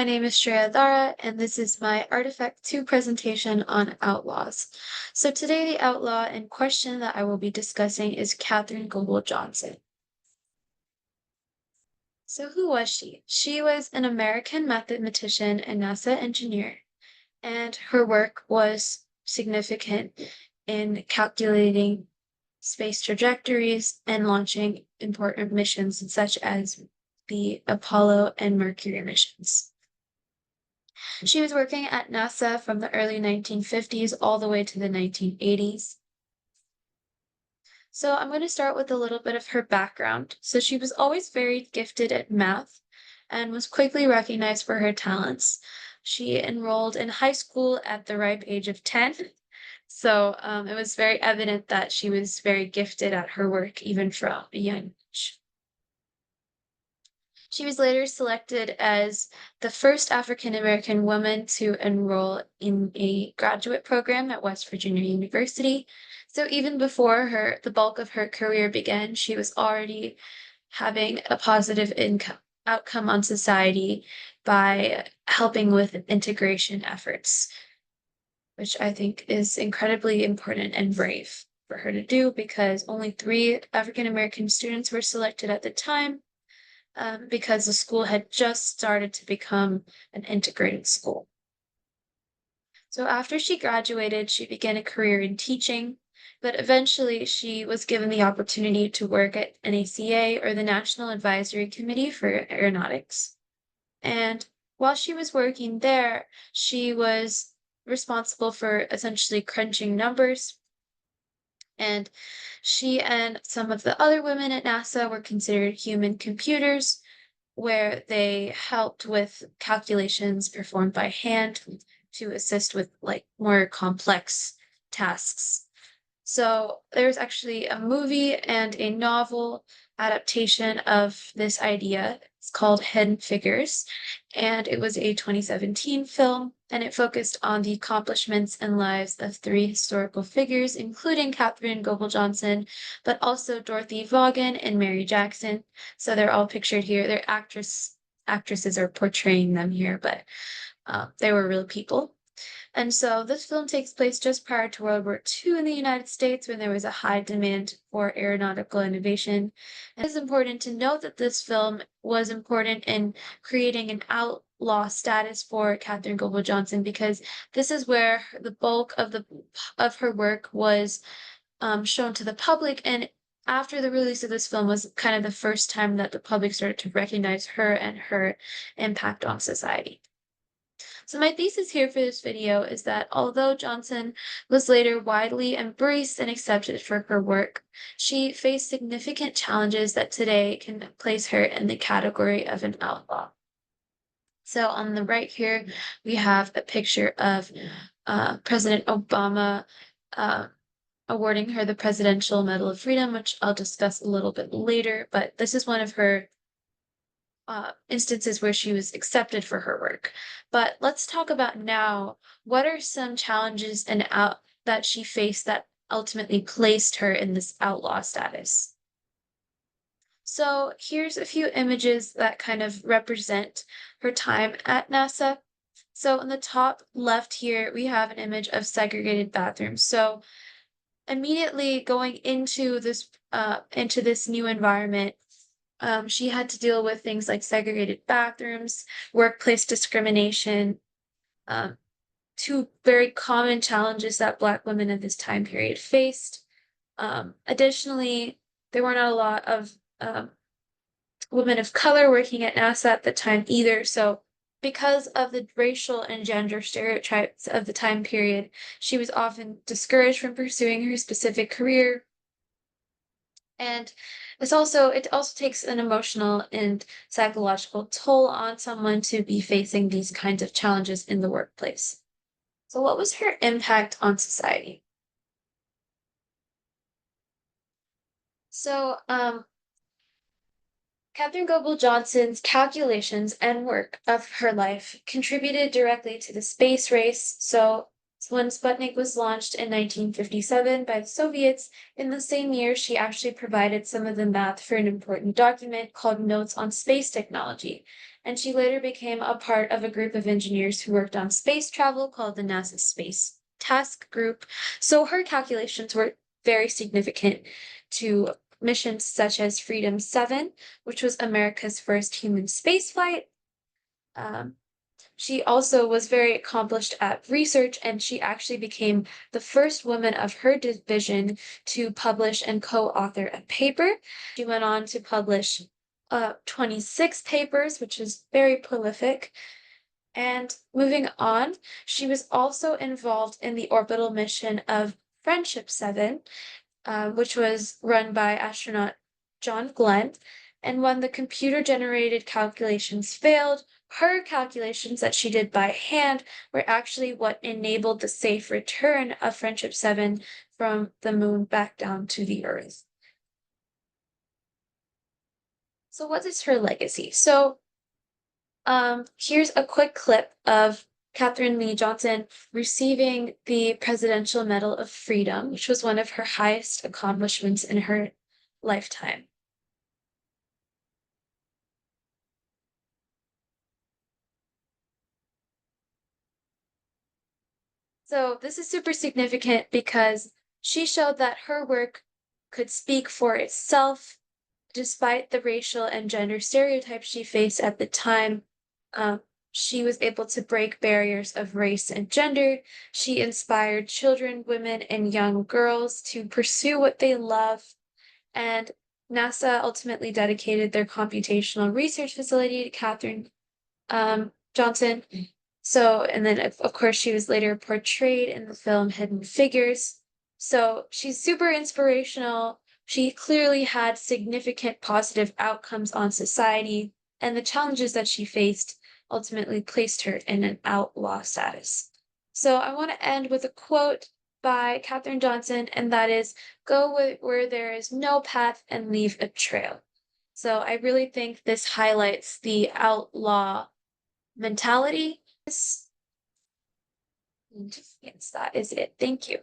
My name is Shreya Dhara, and this is my Artifact 2 presentation on outlaws. So today the outlaw in question that I will be discussing is Katherine Goble Johnson. So who was she? She was an American mathematician and NASA engineer, and her work was significant in calculating space trajectories and launching important missions such as the Apollo and Mercury missions. She was working at NASA from the early 1950s all the way to the 1980s. So I'm going to start with a little bit of her background. So she was always very gifted at math and was quickly recognized for her talents. She enrolled in high school at the ripe age of 10. So it was very evident that she was very gifted at her work even from a young age. She was later selected as the first African American woman to enroll in a graduate program at West Virginia University. So even before the bulk of her career began, she was already having a positive outcome on society by helping with integration efforts, which I think is incredibly important and brave for her to do because only 3 African American students were selected at the time. Because the school had just started to become an integrated school. So after she graduated, she began a career in teaching, but eventually she was given the opportunity to work at NACA, or the National Advisory Committee for Aeronautics. And while she was working there, she was responsible for essentially crunching numbers. And she and some of the other women at NASA were considered human computers, where they helped with calculations performed by hand to assist with like more complex tasks. So there's actually a movie and a novel adaptation of this idea. It's called Hidden Figures, and it was a 2017 film, and it focused on the accomplishments and lives of 3 historical figures, including Katherine Goble Johnson, but also Dorothy Vaughan and Mary Jackson. So they're all pictured here. Their actresses are portraying them here, but they were real people. And so this film takes place just prior to World War II in the United States when there was a high demand for aeronautical innovation. And it is important to note that this film was important in creating an outlaw status for Katherine Goble Johnson because this is where the bulk of her work was shown to the public, and after the release of this film was kind of the first time that the public started to recognize her and her impact on society. So my thesis here for this video is that although Johnson was later widely embraced and accepted for her work, she faced significant challenges that today can place her in the category of an outlaw. So on the right here, we have a picture of President Obama awarding her the Presidential Medal of Freedom, which I'll discuss a little bit later, but this is one of her instances where she was accepted for her work. But let's talk about now, what are some challenges that she faced that ultimately placed her in this outlaw status? So here's a few images that kind of represent her time at NASA. So in the top left here, we have an image of segregated bathrooms. So immediately going into this new environment, she had to deal with things like segregated bathrooms, workplace discrimination, 2 very common challenges that Black women at this time period faced. Additionally, there were not a lot of women of color working at NASA at the time either, so because of the racial and gender stereotypes of the time period, she was often discouraged from pursuing her specific career. And it also takes an emotional and psychological toll on someone to be facing these kinds of challenges in the workplace. So what was her impact on society? So, Katherine Goble Johnson's calculations and work of her life contributed directly to the space race. So when Sputnik was launched in 1957 by the Soviets, in the same year, she actually provided some of the math for an important document called Notes on Space Technology. and she later became a part of a group of engineers who worked on space travel called the NASA Space Task Group. So her calculations were very significant to missions such as Freedom 7, which was America's first human spaceflight. Um, she also was very accomplished at research, and she actually became the first woman of her division to publish and co-author a paper. She went on to publish 26 papers, which is very prolific. And moving on, she was also involved in the orbital mission of Friendship 7, which was run by astronaut John Glenn. And when the computer-generated calculations failed, her calculations that she did by hand were actually what enabled the safe return of Friendship 7 from the moon back down to the Earth. So what is her legacy? So here's a quick clip of Katherine Lee Johnson receiving the Presidential Medal of Freedom, which was one of her highest accomplishments in her lifetime. So this is super significant because she showed that her work could speak for itself despite the racial and gender stereotypes she faced at the time. Um, she was able to break barriers of race and gender. She inspired children, women, and young girls to pursue what they love. And NASA ultimately dedicated their computational research facility to Katherine Johnson. So, and then of course she was later portrayed in the film Hidden Figures. So she's super inspirational. She clearly had significant positive outcomes on society, and the challenges that she faced ultimately placed her in an outlaw status. So I want to end with a quote by Katherine Johnson, and that is, "Go where there is no path and leave a trail." So I really think this highlights the outlaw mentality. Yes, that is it. Thank you.